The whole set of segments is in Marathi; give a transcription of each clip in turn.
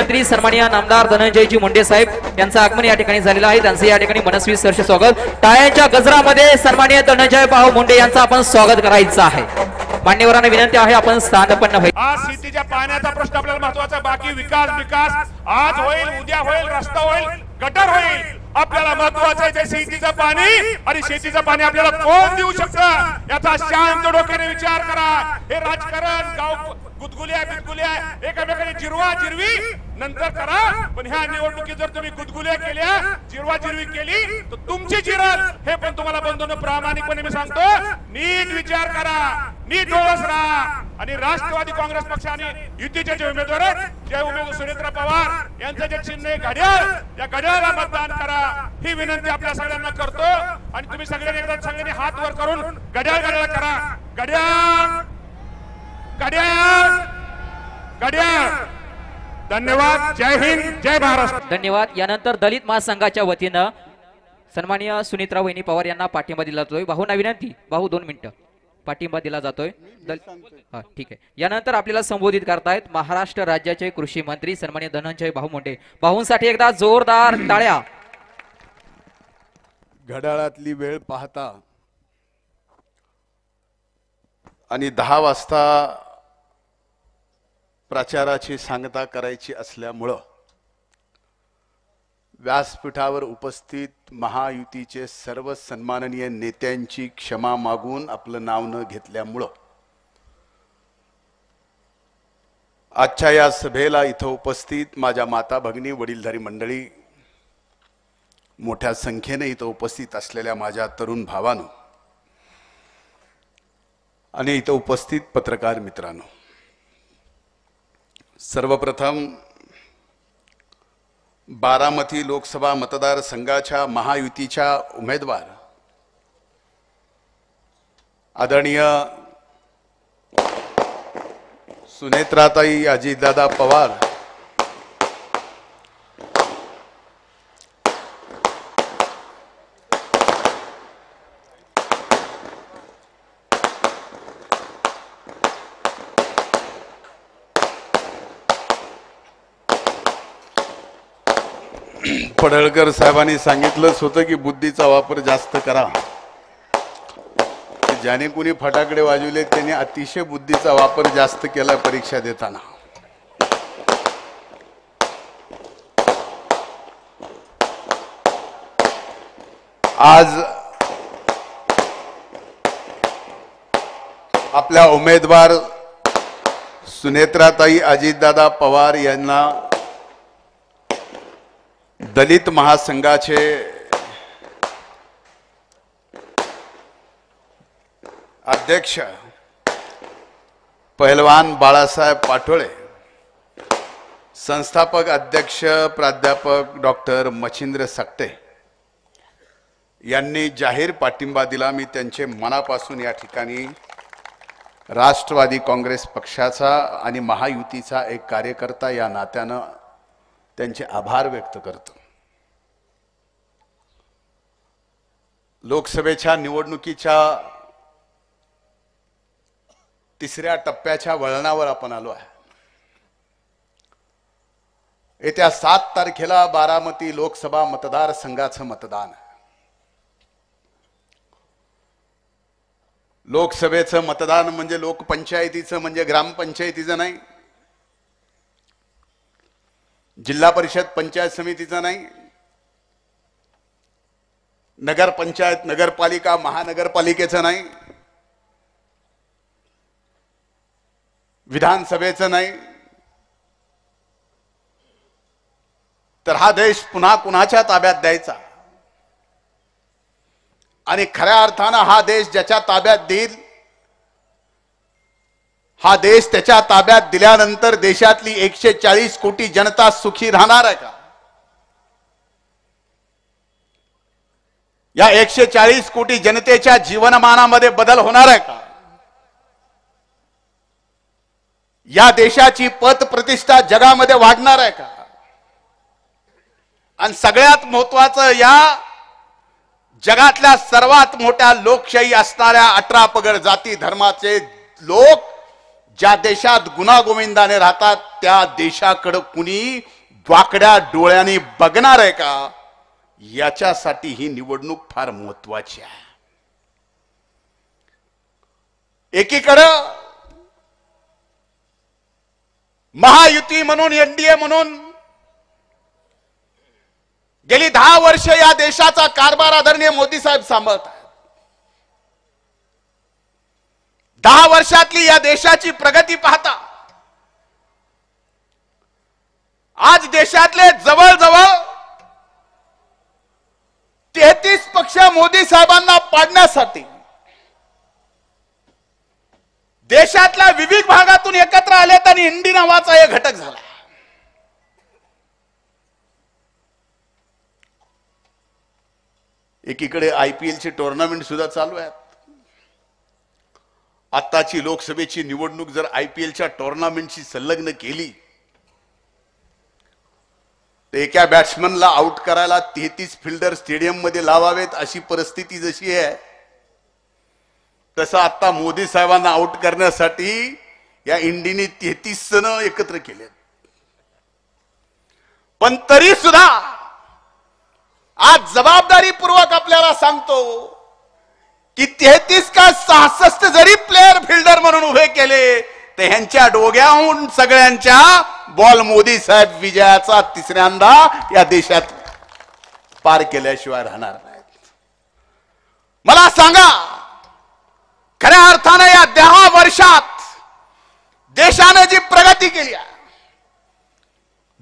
मंत्री सन्माननीय नामदार धनंजयजी मुंडे साहेब यांचं आगमन या ठिकाणी झालेलं आहे। त्यांचं या ठिकाणी मनस्वी सहर्ष स्वागत। टाळ्यांच्या गजरामध्ये सन्माननीय धनंजय भाऊ मुंडे यांचं आपण स्वागत करायचं आहे। मान्यवरांना विनंती आहे आपण स्थानपन्न व्हायचं। आज शेतीच्या पाण्याचा प्रश्न आपल्याला महत्त्वाचा, बाकी विकास आज होईल, उद्या होईल, रस्ता होईल, गटर होईल। आपल्याला महत्त्वाचं आहे शेतीचं पाणी, आणि शेतीचं पाणी आपल्याला कोण देऊ शकतं याचा शांत डोक्याने विचार करा। हे राजकारण गाव गुदगुल्या एकामेकाने जिरवी नंतर करा, पण ह्या निवडणुकीत जर तुम्ही गुदगुल्या केल्या, जिरवी केली तर तुमची जिरल, हे पण तुम्हाला बंधूंनो प्रामाणिकपणे मी सांगतो। नीट विचार करा, नीट डोळस राहा, आणि राष्ट्रवादी काँग्रेस पक्षाने युतीचे जे उमेदवार आहेत, जे उमेदवार सुनेत्रा पवार यांचं जे चिन्ह आहे घड्याळ, या घड्याळाला मतदान करा ही विनंती आपल्या सगळ्यांना करतो। आणि तुम्ही सगळ्यांनी एकदा सगळ्यांनी हात वर करून घड्याळ करा, घड्याळ घड्याळ घड्याळ। धन्यवाद, जय हिंद, जय महाराष्ट्र। धन्यवाद। यानंतर दलित महासंघाच्या वतीनं सन्माननीय सुनेत्रा वहिनी पवार यांना पाठिंबा दिला जातोय। भाऊंना विनंती, भाऊ 2 मिनिटं पाठिंबा दिला जातोय। हा ठीक आहे। यानंतर आपल्याला संबोधित करतायत महाराष्ट्र राज्याचे कृषी मंत्री सन्माननीय धनंजय भाऊ मुंडे। भाऊंसाठी एकदा जोरदार टाळ्या। घड्याळातली वेळ पाहता आणि 10 वाजता प्रचाराची सांगता करायची असल्यामुळं व्यासपीठावर उपस्थित महायुतीचे सर्व सन्माननीय नेत्यांची क्षमा मागून आपलं नाव न घेतल्यामुळं आजच्या या सभेला इथं उपस्थित माझ्या माता भगिनी वडीलधारी मंडळी, मोठ्या संख्येने इथं उपस्थित असलेल्या माझ्या तरुण भावांनो आणि इथं उपस्थित पत्रकार मित्रांनो, सर्वप्रथम बारामती लोकसभा मतदारसंघाच्या महायुतीच्या उमेदवार आदरणीय सुनेत्राताई अजितदादा पवार पडळकर साहेबांनी सांगितलंच होतं की बुद्धीचा वापर जास्त करा। ज्याने कोणी फटाकडे वाजवले त्यांनी अतिशय बुद्धीचा वापर जास्त केला परीक्षा देताना। आज आपल्या उमेदवार सुनेत्राताई अजितदादा पवार यांना दलित महासंघाचे अध्यक्ष पहलवान बाळासाहेब पाटोळे, संस्थापक अध्यक्ष प्राध्यापक डॉक्टर मच्छिंद्र सकटे यांनी जाहीर पाठिंबा दिला। मी त्यांचे मनापासून या ठिकाणी राष्ट्रवादी काँग्रेस पक्षाचा आणि महायुतीचा एक कार्यकर्ता या नात्यानं त्यांचे आभार व्यक्त करतो। लोकसभेच्या निवडणुकीच्या 3ऱ्या टप्प्याच्या वळणावर आपण आलो आहे। येत्या 7 तारखेला बारामती लोकसभा मतदारसंघाचं मतदान आहे। लोकसभेचं मतदान म्हणजे लोकपंचायतीचं म्हणजे ग्रामपंचायतीचं नाही, जिल्हा परिषद पंचायत समितीचं नाही, नगरपंचायत नगरपालिका महानगरपालिकेचं नाही, विधानसभेचं नाही, तर हा देश पुन्हा कुणाच्या ताब्यात द्यायचा। आणि खऱ्या अर्थानं हा देश ज्याच्या ताब्यात देईल, हा देश त्याच्या ताब्यात दिल्यानंतर देशातली 140 कोटी जनता सुखी राहणार आहे का? या 140 कोटी जनतेच्या जीवनमानामध्ये बदल होणार आहे का? या देशाची पत प्रतिष्ठा जगामध्ये वाढणार आहे का? आणि सगळ्यात महत्त्वाचं, या जगातल्या सर्वात मोठ्या लोकशाही असणाऱ्या 18 पगड जाती धर्माचे लोक ज्या देशात गुण्यागोविंदाने राहतात, त्या देशाकडे कुणी वाकड्या डोळ्याने बघणार आहे का, याच्यासाठी ही निवडणूक फार महत्वाची आहे. एकीकडं महायुती म्हणून, एनडीए म्हणून गेली 10 वर्ष या देशाचा कारभार आदरणीय मोदी साहेब सांभाळत आहेत. 10 वर्षातली या देशाची प्रगती पाहता आज देशातले जवळजवळ 33 पक्ष मोदी साहेबांना पाडण्यासाठी देशातल्या विविध भागातून एकत्र आलेत आणि इंडी नावाचा एक घटक झाला. एकीकडे IPL चे टुर्नामेंट सुद्धा चालू आहेत. आताची लोकसभेची निवडणूक जर IPL च्या टुर्नामेंटशी संलग्न केली तर एका बॅट्समनला आउट करायला 33 फिल्डर स्टेडियम मध्ये लावावेत अशी परिस्थिती जशी आहे, तसं आता मोदी साहेबांना आउट करण्यासाठी या इंडीने 33 जण एकत्र केले. पण तरी सुद्धा आज जबाबदारीपूर्वक आपल्याला सांगतो की 33 का 66 जरी प्लेयर फिल्डर म्हणून उभे केले तर ह्यांच्या डोक्याहून सगळ्यांच्या बॉल मोदी साहेब विजयाचा तिसऱ्यांदा या देशात पार केल्याशिवाय राहणार नाहीत. मला सांगा, खऱ्या अर्थाने या 10 वर्षात देशाने जी प्रगती केली आहे,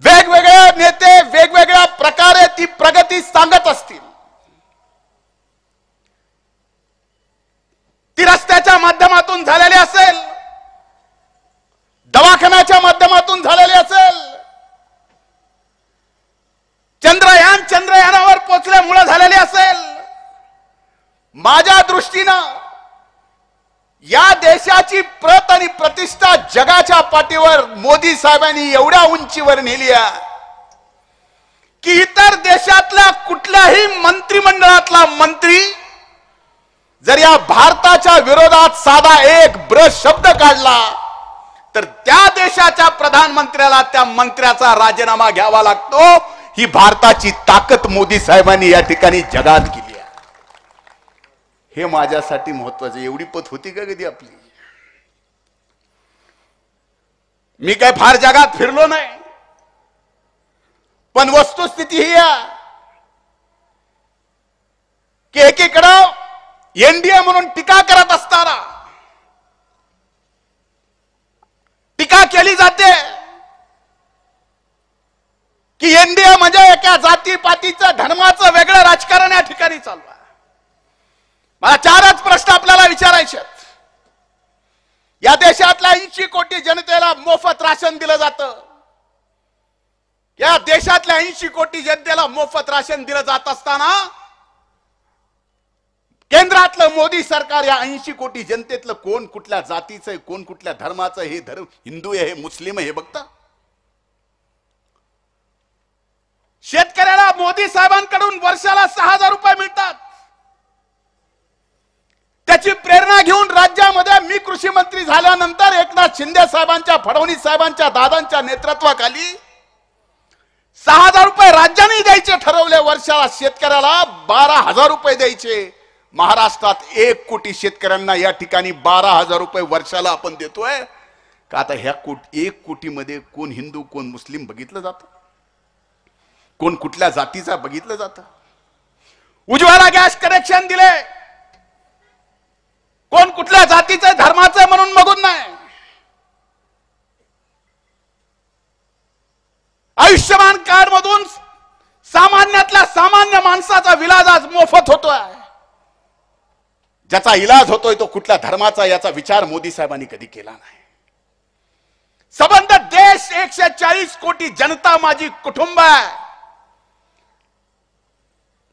वेगवेगळे नेते वेगवेगळ्या प्रकारे ती प्रगती सांगत असतील. ती रस्त्याच्या माध्यमातून झालेली असेल, दवाखान्याच्या माध्यमातून झालेली असेल, चंद्रयानावर पोचल्यामुळे झालेली असेल. माझ्या दृष्टीनं या देशाची प्रत आणि प्रतिष्ठा जगाच्या पाठीवर मोदी साहेबांनी एवढ्या उंचीवर नेली आहे की इतर देशातल्या कुठल्याही मंत्रिमंडळातला मंत्री जर या भारताच्या विरोधात साधा एक ब्रश शब्द काढला तर त्या देशाच्या प्रधानमंत्र्याला त्या मंत्र्याचा राजीनामा घ्यावा लागतो. ही भारताची ताकद मोदी साहेबांनी या ठिकाणी जगात केली आहे. हे माझ्यासाठी महत्वाचं. एवढी पत होती का कधी आपली? मी काय फार जगात फिरलो नाही, पण वस्तुस्थिती ही आहे की एकीकडं एनडीए म्हणून टीका करत असताना टीका केली जाते की एनडीए म्हणजे एका जातीपातीचं धर्माचं वेगळं राजकारण या ठिकाणी चालू आहे. मला 4च प्रश्न आपल्याला विचारायचे आहेत. या देशातल्या 80 कोटी जनतेला मोफत राशन दिलं जातं. या देशातल्या 80 कोटी जनतेला मोफत राशन दिलं जात असताना केंद्रातलं मोदी सरकार या 80 कोटी जनतेतलं कोण कुठल्या जातीचं आहे, कोण कुठल्या धर्माचं, हे धर्म हिंदू आहे, हे मुस्लिम आहे, हे बघता. शेतकऱ्याला मोदी साहेबांकडून वर्षाला 6000 रुपये मिळतात. त्याची प्रेरणा घेऊन राज्यामध्ये मी कृषी मंत्री झाल्यानंतर एकनाथ शिंदे साहेबांच्या, फडणवीस साहेबांच्या, दादांच्या नेतृत्वाखाली 6000 रुपये राज्याने द्यायचे ठरवले. वर्षाला शेतकऱ्याला 12000 रुपये द्यायचे. महाराष्ट्रात 1 कोटी शेतकऱ्यांना या ठिकाणी 12000 रुपये वर्षाला आपण देतोय का? आता ह्या 1 कोटीमध्ये कोण हिंदू, कोण मुस्लिम बघितलं जातं, कोण कुठल्या जातीचा बघितलं जातं. उज्ज्वला गॅस कनेक्शन दिले, कोण कुठल्या जातीचं धर्माचं म्हणून बघून नाही. आयुष्यमान कार्ड मधून सामान्यातल्या सामान्य माणसाचा इलाज आज मोफत होतोय. ज्याचा इलाज होतोय तो कुठल्या धर्माचा याचा विचार मोदी साहेबांनी कधी केला नाही. संबंध देश 140 कोटी जनता माझी कुटुंब आहे.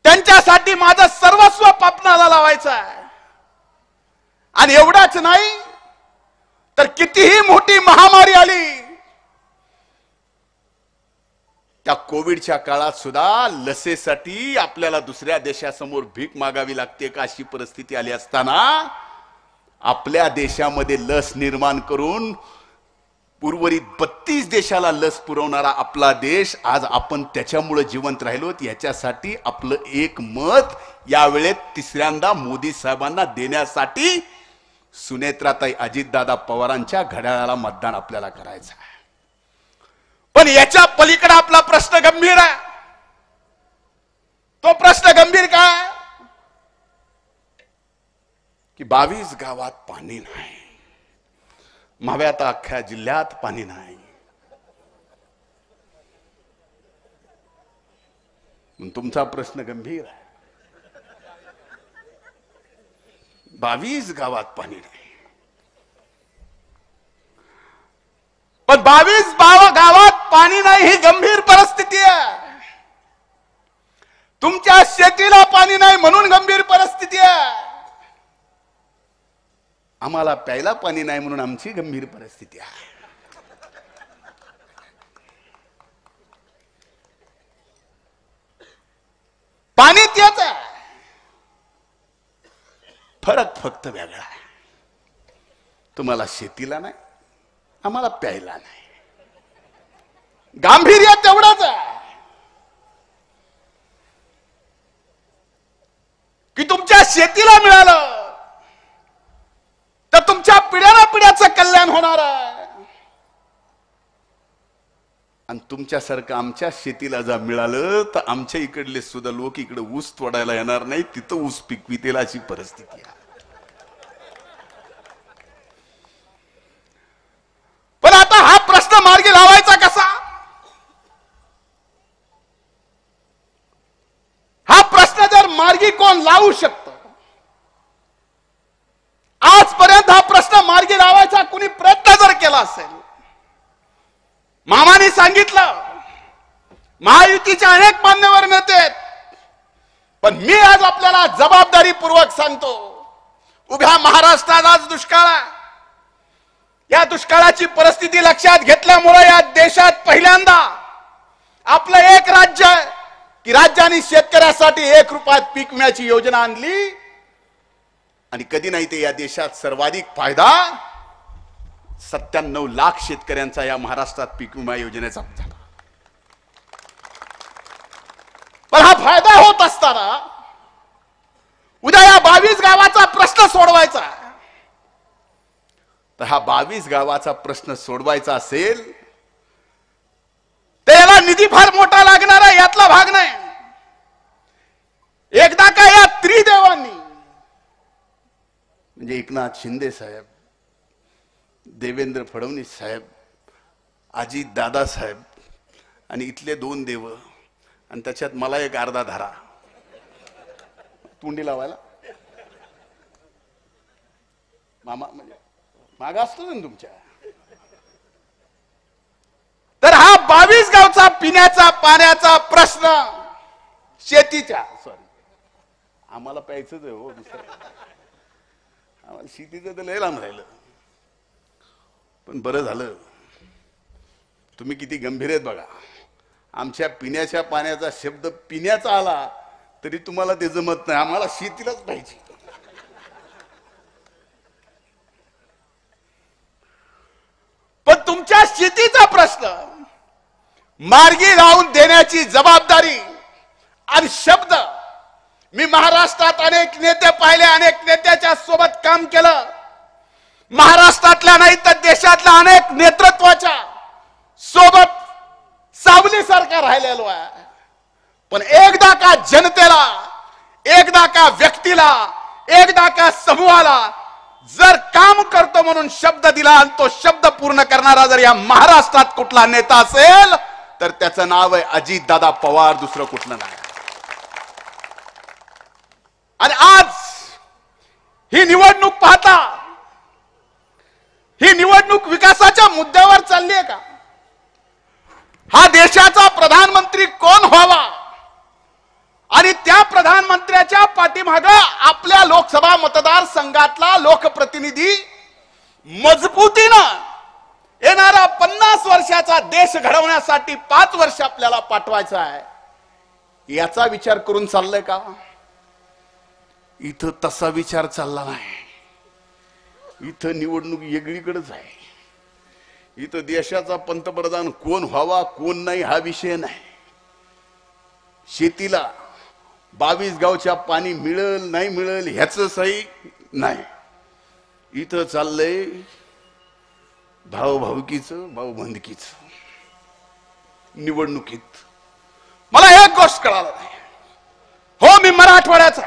त्यांच्यासाठी माझं सर्वस्व पपनाला लावायचं आहे. आणि एवढाच नाही तर कितीही मोठी महामारी आली, त्या कोविडच्या काळात सुद्धा लसेसाठी आपल्याला दुसऱ्या देशासमोर भीक मागावी लागते का अशी परिस्थिती आली असताना आपल्या देशामध्ये लस निर्माण करून उर्वरित 32 देशाला लस पुरवणारा आपला देश आज आपण त्याच्यामुळे जिवंत राहिलो. याच्यासाठी आपलं एक मत यावेळेत तिसऱ्यांदा मोदी साहेबांना देण्यासाठी सुनेत्राताई अजितदादा पवारांच्या घड्याळाला मतदान आपल्याला करायचं आहे. पण याच्या पलीकडे आपला प्रश्न गंभीर आहे. तो प्रश्न गंभीर काय की 22 गावात पाणी नाही. माव्यात अख्ख्या जिल्ह्यात पाणी नाही. तुमचा प्रश्न गंभीर आहे. 22 गावात पाणी नाही. पण 22 गावात पाणी नाही ही गंभीर परिस्थिती आहे. तुमच्या शेतीला पाणी नाही म्हणून गंभीर परिस्थिती आहे. आम्हाला प्यायला पाणी नाही म्हणून आमची गंभीर परिस्थिती आहे. पाणी तेच आहे, फरक फक्त वेगळा आहे. तुम्हाला शेतीला नाही, आम्हाला प्यायला नाही. गांभीर्य तेवढंच आहे की तुमच्या शेतीला मिळालं तर तुमच्या पिढ्याचं कल्याण होणार आहे. आणि तुमच्यासारखं आमच्या शेतीला जर मिळालं तर आमच्या इकडले सुद्धा लोक इकडे ऊस तोडायला येणार नाही, तिथं ऊस पिकवितील अशी परिस्थिती आहे. पण आता हा प्रश्न मार्गी लावायचा कसा? हा प्रश्न जर मार्गी कोण लावू शकतो? आजपर्यंत हा प्रश्न मार्गी लावायचा कुणी प्रयत्न जर केला असेल, मामाने सांगितलं महायुतीचे अनेक मान्यवर नेते, पण मी आज आपल्याला जबाबदारीपूर्वक सांगतो, उभ्या महाराष्ट्रात आज दुष्काळ आहे. या दुष्काळाची परिस्थिती लक्षात घेतल्यामुळे या देशात पहिल्यांदा आपलं एक राज्य आहे की राज्याने शेतकऱ्यासाठी 1 रुपयात पीक विम्याची योजना आणली. आणि कधी नाही ते या देशात सर्वाधिक फायदा 97 लाख शेतकऱ्यांचा या महाराष्ट्रात पीक विमा योजनेचा झाला. पण हा फायदा होत असताना उद्या या 22 गावाचा प्रश्न सोडवायचा. तर हा 22 गावाचा प्रश्न सोडवायचा असेल तर याला निधी फार मोठा लागणार आहे, यातला भाग नाही. एकदा का या त्रिदेवांनी म्हणजे एकनाथ शिंदे साहेब, देवेंद्र फडणवीस साहेब, अजित दादा साहेब आणि इथले 2 देव आणि त्याच्यात मला एक अर्धा धारा तोंडी लावायला मामा म्हणजे मागा असतो ना तुमच्या. तर हा 22 गावचा पिण्याचा पाण्याचा प्रश्न शेतीच्या आम्हाला प्यायचंच आहे हो, दुसरं आम्हाला शेतीचं तर लय लांब राहिलं. पण बरं झालं तुम्ही किती गंभीर आहेत बघा. आमच्या पिण्याच्या पाण्याचा शब्द पिण्याचा आला तरी तुम्हाला ते जमत नाही, आम्हाला शेतीलाच पाहिजे. पण तुमच्या शेतीचा प्रश्न मार्गी लावून देण्याची जबाबदारी आणि शब्द मी महाराष्ट्रात अनेक नेते पाहिले, अनेक नेत्याच्या सोबत काम केलं. महाराष्ट्रातल्या नाही तर देशातल्या अनेक नेतृत्वाच्या सोबत सावलीसारखा राहिलेलो आहे. पण एकदा का जनतेला, एकदा का व्यक्तीला, एकदा का समूहाला जर काम करतो म्हणून शब्द दिला आणि तो शब्द पूर्ण करणारा जर या महाराष्ट्रात कुठला नेता असेल तर त्याचं नाव आहे अजितदादा पवार, दुसरं कुठलं नाही. आणि आज ही निवडणूक पाहता, ही निवडणूक विकासाच्या मुद्द्यावर चालली आहे का? हा देशाचा प्रधानमंत्री कोण व्हावा आणि त्या प्रधानमंत्र्याच्या पाठीमागे आपल्या लोकसभा मतदारसंघातला लोकप्रतिनिधी मजबूतीनं येणारा 50 वर्षाचा देश घडवण्यासाठी 5 वर्ष आपल्याला पाठवायचा आहे, याचा विचार करून चाललंय का? इथं तसा विचार चालला नाही. इथं निवडणूक वेगळीकडेच आहे. इथं देशाचा पंतप्रधान कोण व्हावा कोण नाही हा विषय नाही. शेतीला 22 गावच्या पाणी मिळेल नाही मिळेल ह्याच सही नाही. इथं चाललंय भाऊभाऊकीचं भाऊबंदकीचं. निवडणुकीत मला एक गोष्ट कळालं नाही. हो मी मराठवाड्याचा,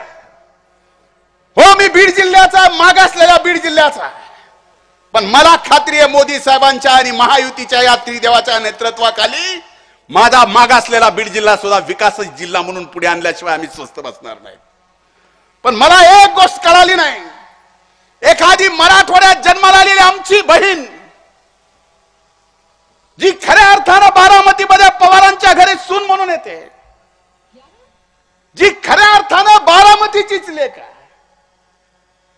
हो मी बीड जिल्ह्याचा, मागासलेल्या बीड जिल्ह्याचा, पण मला खात्री आहे मोदी साहेबांच्या आणि महायुतीच्या या त्रिदेवाच्या नेतृत्वाखाली माझा मागासलेला बीड जिल्हा सुद्धा विकास जिल्हा म्हणून पुढे आणल्याशिवाय आम्ही स्वस्थ बसणार नाही. पण मला एक गोष्ट कळाली नाही. एखादी मराठवाड्यात जन्माला आलेली आमची बहीण जी खऱ्या अर्थानं बारामतीमध्ये पवारांच्या घरी सून म्हणून येते, जी खऱ्या अर्थानं बारामतीचीच लेक आहे.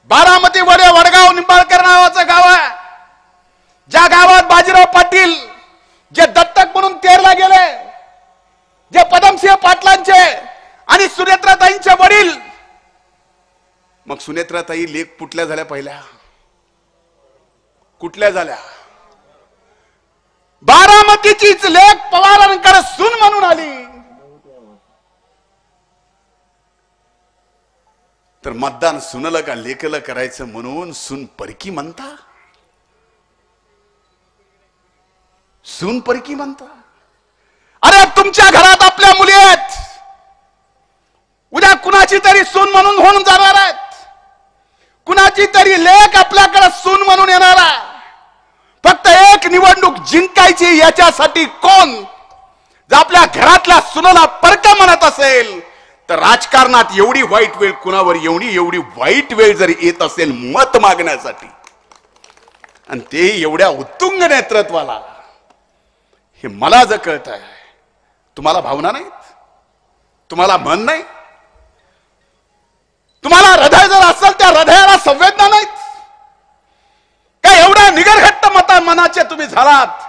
बारामती वडे वडगाव निंबाळकर नावाचं गाव आहे, ज्या गावात बाजीराव पाटील जे दत्तक म्हणून तेरला गेले, जे पदमसिंह पाटलांचे आणि सुनेत्राताईंचे वडील. मग सुनेत्राताई लेक कुठल्या झाल्या? पहिल्या कुठल्या झाल्या? बारामतीचीच लेक पवारांकडे सून म्हणून आली. तर मतदान सुनलं का लेकलं करायचं म्हणून सून परकी म्हणता? सून परकी म्हणता? अरे तुमच्या घरात आपल्या मुली आहेत, उद्या कुणाची तरी सून म्हणून होऊन जाणार आहेत, कुणाची तरी लेक आपल्याकडे सून म्हणून येणार आहे. फक्त एक निवडणूक जिंकायची याच्यासाठी कोण जर आपल्या घरातल्या सुनेला परक म्हणत असेल तर राजकारणात एवढी वाईट वेळ कुणावर एवढी वाईट वेळ जर येत असेल मत मागण्यासाठी, आणि ते एवढ्या उत्तुंग नेतृत्वाला, हे मला जर कळत आहे. तुम्हाला भावना नाहीत? तुम्हाला मन नाही? तुम्हाला हृदय जर असेल त्या हृदयाला संवेदना नाहीत का? एवढ्या निगरघट्ट मनाचे तुम्ही झालात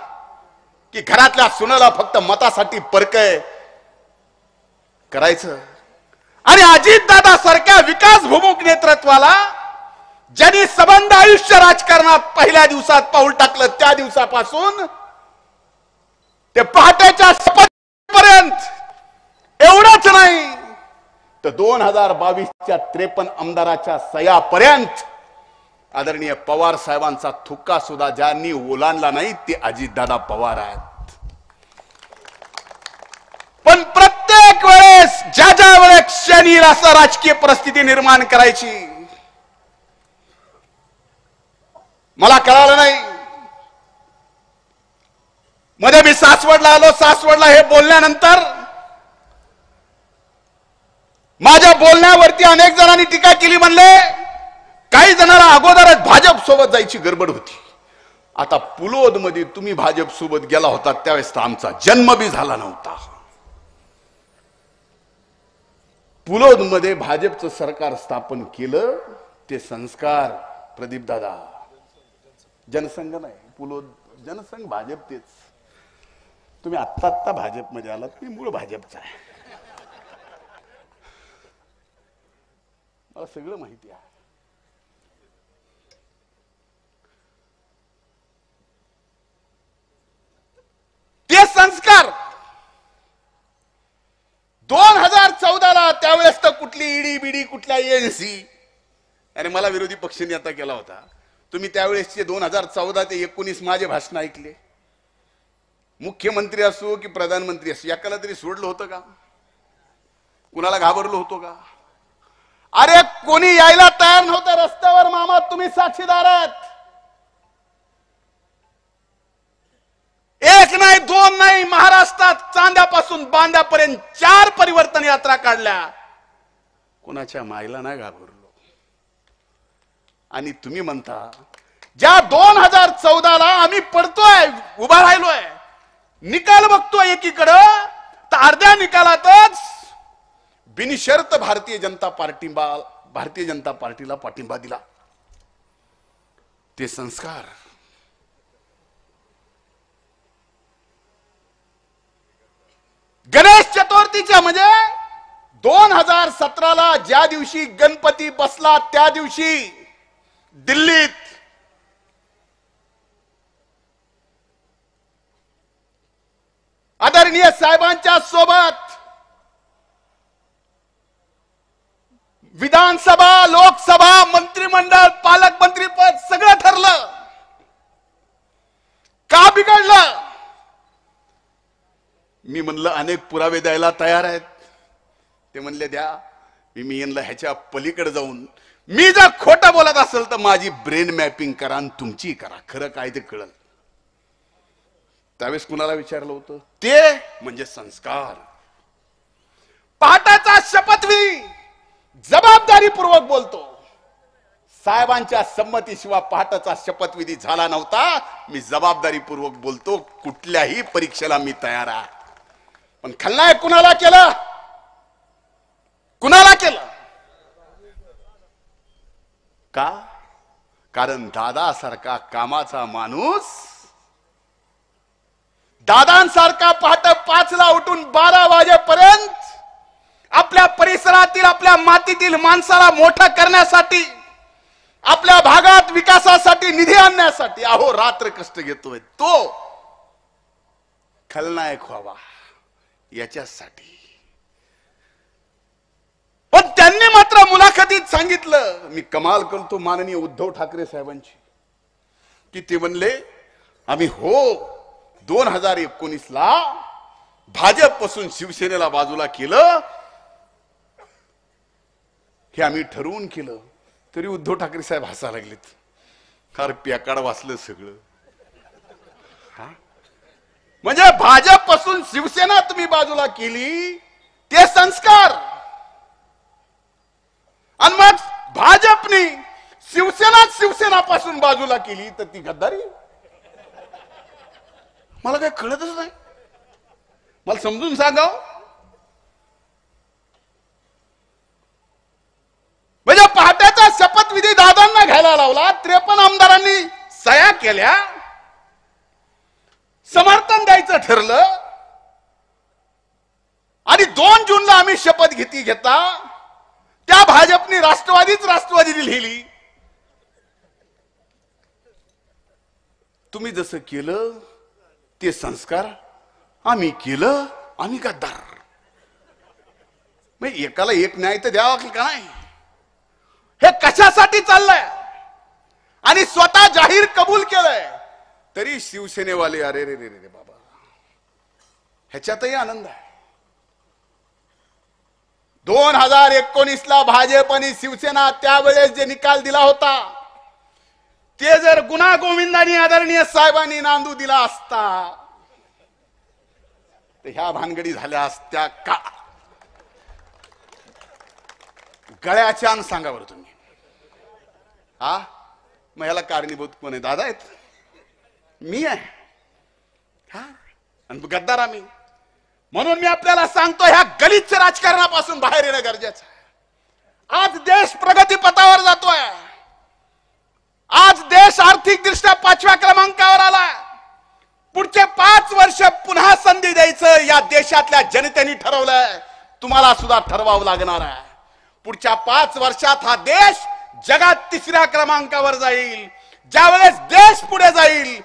की घरातल्या सुनेला फक्त मतासाठी परकय करायचं. आणि अजितदादा सारख्या विकासभूमुख नेतृत्वाला ज्यांनी सबंध आयुष्य राजकारणात पहिल्या दिवसात पाऊल टाकलं, त्या दिवसापासून ते पहाटेच्या शपथपर्यंत एवढंच नाही तर 2022च्या 53 आमदाराच्या सह्यापर्यंत आदरणीय पवार साहेबांचा थुक्का सुद्धा ज्यांनी ओलांडला नाही ते अजितदादा पवार आहेत. पण प्रत्येक वेळेस ज्या वेळेस क्षणी असं राजकीय परिस्थिती निर्माण करायची, मला कळालं नाही. मध्ये मी सासवडला आलो. सासवडला हे बोलल्यानंतर माझ्या बोलण्यावरती अनेक जणांनी टीका केली. म्हणले काही जणांना अगोदरच भाजप सोबत जायची गडबड होती. आता पुलोद मध्ये तुम्ही भाजप सोबत गेला होता त्यावेळेस तर आमचा जन्म बी झाला नव्हता. पुलोद मध्ये भाजपचं सरकार स्थापन केलं ते संस्कार प्रदीप दादा, जनसंघ नाही पुलोद जनसंघ भाजप तेच. तुम्ही आत्ता भाजपमध्ये आलात, मी मूळ भाजपचा आहे, मला सगळं माहिती आहे. ते संस्कार 2014ला त्यावेळेस तर कुठली ईडी बीडी कुठल्या एनसी, आणि मला विरोधी पक्षनेता केला होता. तुम्ही त्यावेळेसचे 2014 ते 19 माझे भाषण ऐकले. मुख्यमंत्री असो की प्रधानमंत्री असो, एकाला तरी सोडलं होतं का? कुणाला घाबरलो होतो का? अरे कोणी यायला तयार नव्हतं रस्त्यावर. मामा तुम्ही साक्षीदार आहात. एक नाही दोन नाही, महाराष्ट्रात चांद्यापासून बांद्यापर्यंत 4 परिवर्तन यात्रा काढल्या. कोणाच्या मायला नाही घाबरलो. आणि तुम्ही म्हणता ज्या 2014ला आम्ही पडतोय, उभा राहिलोय, निकाल बघतोय एकीकडं, तर अर्ध्या निकालातच बिनशर्त भारतीय जनता पार्टीला पाठिंबा दिला. ते संस्कार गणेश चतुर्थीच्या म्हणजे 2017ला ज्या दिवशी गणपती बसला त्या दिवशी दिल्लीत आदरणीय साहेबांच्या सोबत विधानसभा, लोकसभा, मंत्रिमंडळ, पालकमंत्री पद सगळं ठरलं. का बिघडलं? मी म्हणलं अनेक पुरावे द्यायला तयार आहेत. ते म्हणले द्या. मी यांना ह्याच्या पलीकडे जाऊन मी जर खोटं बोलत असेल तर माझी ब्रेन मॅपिंग करा आणि तुमची करा, खरं काय ते कळलं. त्यावेळेस कुणाला विचारलं होतं? ते म्हणजे संस्कार. पहाटाचा शपथविधी जबाबदारीपूर्वक बोलतो. साहेबांच्या संमतीशिवाय पहाटाचा शपथविधी झाला नव्हता. मी जबाबदारीपूर्वक बोलतो. कुठल्याही परीक्षेला मी तयार आहे. पण खलनायक कुणाला केलं? कुणाला केलं? का? कारण दादासारखा कामाचा माणूस, दादांसारखा पहाटे 5ला उठून 12 वाजेपर्यंत आपल्या परिसरातील, आपल्या मातीतील माणसाला मोठं करण्यासाठी, आपल्या भागात विकासासाठी निधी आणण्यासाठी अहो रात्र कष्ट घेतोय, तो खलनायक व्हावा याच्यासाठी. पण त्यांनी मात्र मुलाखतीत सांगितलं, मी कमाल करतो माननीय उद्धव ठाकरे साहेबांची, की ते म्हणले आम्ही 2019ला भाजप पासून शिवसेनेला बाजूला केलं, हे आम्ही ठरवून केलं. तरी उद्धव ठाकरे साहेब हसायला लागलेत. फार प्याकाड वाचलं सगळं. म्हणजे भाजप पासून शिवसेना तुम्ही बाजूला केली ते संस्कार, आणि मग भाजपने शिवसेनापासून बाजूला केली तर ती गद्दारी. मला काय कळतच नाही. मला समजून सांगाव. म्हणजे पहाट्याचा शपथविधी दादांना घ्यायला लावला. 53 आमदारांनी सह्या केल्या. समर्थन द्यायचं ठरलं आणि 2 जूनला आम्ही शपथ घेता त्या भाजपने राष्ट्रवादी लिहिली. तुम्ही जसं केलं ते संस्कार, आम्ही केलं आम्ही गद्दार. मग एकाला एक न्याय तर द्यावा की नाही? हे कशासाठी चाललंय? आणि स्वतः जाहीर कबूल केलंय तरी शिवसेनेवाले अरे रे रे रे बाबा, ह्याच्यातही आनंद आहे. 2019ला भाजप आणि शिवसेना त्यावेळेस जे निकाल दिला होता ते जर गुन्हा गोविंदांनी आदरणीय साहेबांनी नांदू दिला असता तर ह्या भानगडी झाल्या असत्या का? गळ्याच्या सांगा बरं तुम्ही. मग ह्याला कारणीभूत कोण आहे? दादा आहेत, मी आहे, आणि गद्दार आम्ही. म्हणून मी आपल्याला सांगतो, ह्या गलिच्छ राजकारणापासून बाहेर येणं गरजेचं आहे. आज देश प्रगती पथावर जातोय. आज देश आर्थिक दृष्ट्या 5व्या क्रमांकावर आला. पुढचे 5 वर्ष पुन्हा संधी द्यायचं या देशातल्या जनतेने ठरवलंय. तुम्हाला सुद्धा ठरवावं लागणार आहे. पुढच्या 5 वर्षात हा देश जगात 3ऱ्या क्रमांकावर जाईल. ज्यावेळेस देश पुढे जाईल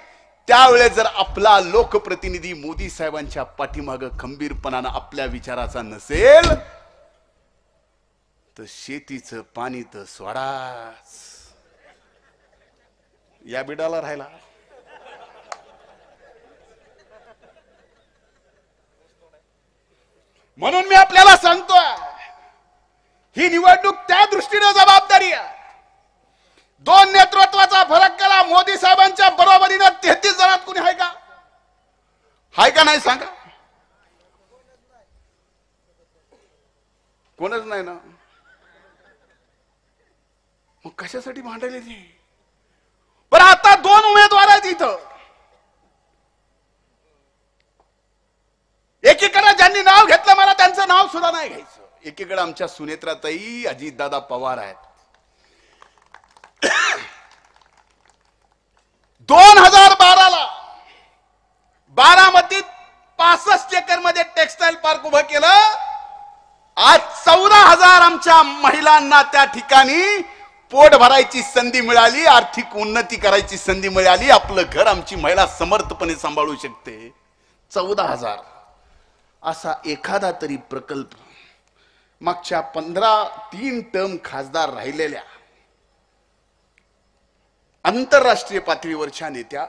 त्यावेळेस जर आपला लोकप्रतिनिधी मोदी साहेबांच्या पाठीमागे खंबीरपणानं आपल्या विचाराचा नसेल तर शेतीचं पाणी तर सोडाच, या बिडाला राहिला. म्हणून मी आपल्याला सांगतोय, ही निवडणूक त्या दृष्टीने जबाबदारी आहे. 2 नेतृत्वाचा फरक केला. मोदी साहेबांच्या बरोबरीनं 33 जणात कुणी आहे का? आहे का नाही सांगा? कोणच नाही ना. मग कशासाठी भांडायला ती? पण आता 2 उमेदवार आहेत इथं. एकीकडे ज्यांनी नाव घेतलं मला त्यांचं नाव सुद्धा नाही घ्यायचं. एकीकडे आमच्या सुनेत्राताई अजितदादा पवार आहेत. 2012ला बारामतीत 65 एकर मध्ये टेक्सटाईल पार्क उभं केलं. आज 14,000 आमच्या महिलांना त्या ठिकाणी पोट भरायची संधी मिळाली, आर्थिक उन्नती करायची संधी मिळाली. आपलं घर आमची महिला समर्थपणे सांभाळू शकते. 14,000 असा एखादा तरी प्रकल्प मागच्या 3 टर्म खासदार राहिलेल्या आंतरराष्ट्रीय पातळीवरच्या नेत्या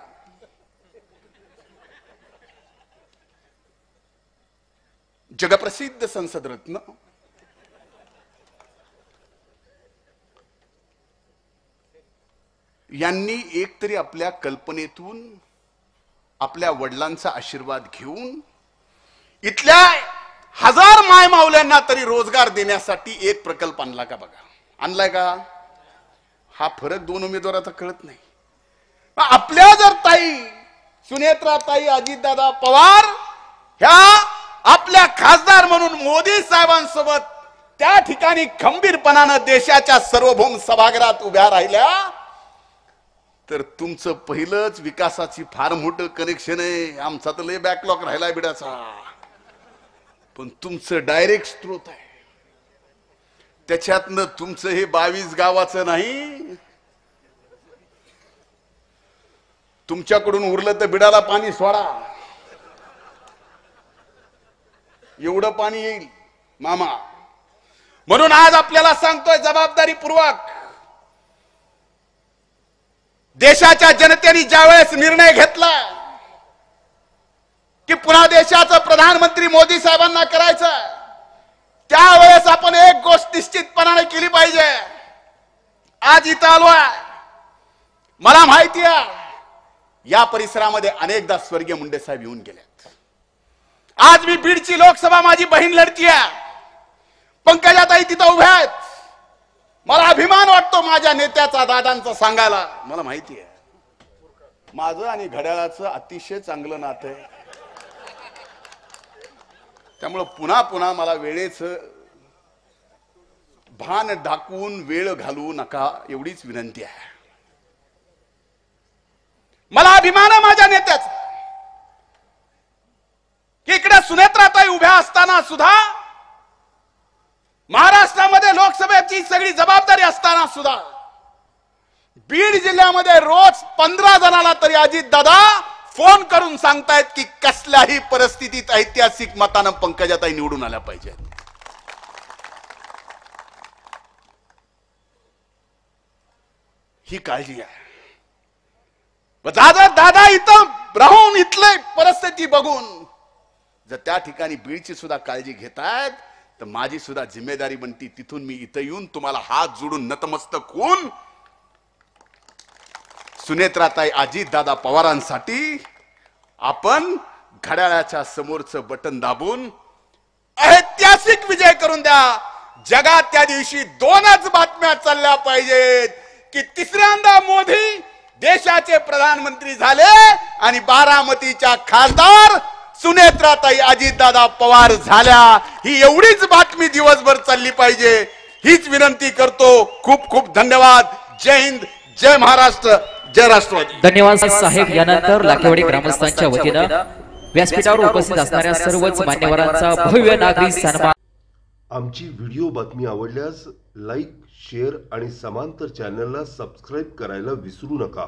जगप्रसिद्ध संसद रत्न यांनी एकतरी आपल्या कल्पनेतून आपल्या वडिलांचा आशीर्वाद घेऊन इथल्या 1000 मायमाऊल्यांना तरी रोजगार देण्यासाठी एक प्रकल्प आणला का बघा? आणलाय का? हा फरक 2 उमेदवाराचा कळत नाही. आपल्या जर ताई सुनेत्रा ताई अजितदादा पवार ह्या आपल्या खासदार म्हणून मोदी साहेबांसोबत त्या ठिकाणी खंबीरपणानं देशाच्या सार्वभौम सभागृहात उभ्या राहिल्या तर तुमचं पहिलंच विकासाची फार मोठं कनेक्शन आहे. आमचा तर लय बॅकलॉग राहिलाय बिडाचा, पण तुमचं डायरेक्ट स्त्रोत आहे. त्याच्यातनं तुमचं हे 22 गावाचं नाही, तुमच्याकडून उरलं तर बिडाला पाणी सोडा, एवढं पाणी येईल मामा. म्हणून आज आपल्याला सांगतोय जबाबदारीपूर्वक, देशाच्या जनतेने ज्यावेळेस निर्णय घेतला की पुन्हा देशाचं प्रधानमंत्री मोदी साहेबांना करायचं, त्यावेळेस आपण एक गोष्ट निश्चितपणाने केली पाहिजे. आज इथं आलोय, मला माहिती आहे या परिसरामध्ये अनेकदा स्वर्गीय मुंडे साहेब येऊन गेलेत. आज मी बीडची लोकसभा माझी बहीण लढतीये, पंकजाताई तिथं उभ्या आहेत. मला अभिमान वाटतो माझ्या नेत्याचा, दादांचा सांगायला. मला माहिती आहे माझं आणि घड्याळाचं अतिशय चांगलं नातं आहे, त्यामुळे पुन्हा पुन्हा मला वेळेचं भान दाखवून वेळ घालवू नका एवढीच विनंती आहे. मला अभिमान आहे माझ्या नेत्याचा की इकडे सुनेत्राताई उभ्या असताना सुद्धा, महाराष्ट्रामध्ये लोकसभेची सगळी जबाबदारी असताना सुद्धा बीड जिल्ह्यामध्ये रोज 15 जणांना तरी अजितदादा फोन करून सांगतायत की कसल्याही परिस्थितीत ऐतिहासिक मतानं पंकजाताई निवडून आल्या पाहिजेत. ही काळजी आहे. दादा इथं राहून इथले परिस्थिती बघून जर त्या ठिकाणी बीडची सुद्धा काळजी घेतायत तर माझी सुद्धा जिम्मेदारी बनती. तिथून मी इथं येऊन तुम्हाला हात जोडून नतमस्तक होऊन सुनेत्राताई अजितदादा पवारांसाठी आपण घड्याळाच्या समोरचं बटन दाबून ऐतिहासिक विजय करून द्या. जगात त्या दिवशी 2च बातम्या चालल्या पाहिजेत की तिसऱ्यांदा मोदी देशाचे प्रधानमंत्री झाले आणि बारामतीच्या खासदार सुनेत्राताई अजितदादा पवार झाल्या. ही एवढीच बातमी दिवसभर चालली पाहिजे, हीच विनंती करतो. खूप खूप धन्यवाद. जय हिंद, जय महाराष्ट्र, जय राष्ट्रवादी. धन्यवाद साहेब. यानंतर लाखेवाडी ग्रामस्थांच्या वतीनं व्यासपीठावर उपस्थित असणाऱ्या सर्वच मान्यवरांचा भव्य नागरिक सन्मान. आमची व्हिडिओ बातमी आवडल्यास लाईक, शेअर आणि समांतर चॅनलला सबस्क्राईब करायला विसरू नका.